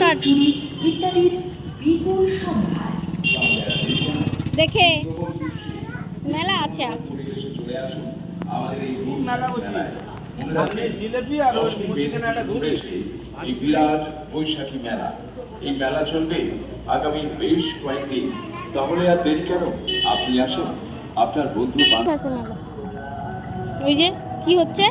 Start. দেখে মেলা আছে আছে এই বিরাট বৈশাখী মেলা, এই মেলা চলবে আগামী বেশ কয়েকদিন। তাহলে আর দেরি কেন, আপনি আসেন, আপনার বন্ধু আছে মেলা। ওই যে কি হচ্ছে,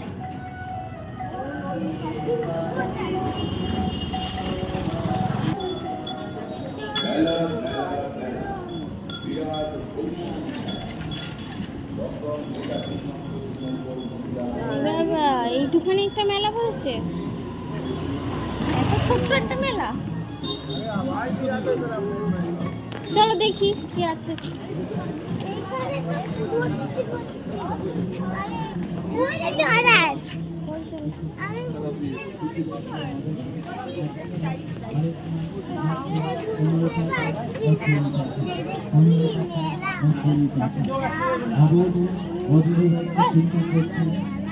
বাবা এইটুখানি একটা মেলা বলছে, এত ছোট্ট একটা মেলা। চলো দেখি কি আছে।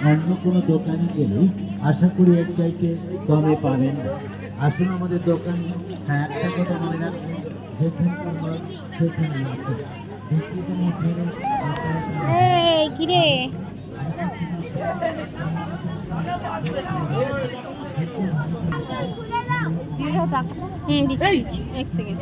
অন্য কোনো দোকানে গেলে আশা করি এর চাইতে কমে পাবেন না। আসুন আমাদের দোকানে। হ্যাঁ, একটা কথা মনে রাখবেন, যেখানকার মাল সেখানে রাখুন। কিরে দিচ্ছি এক সেকেন্ড।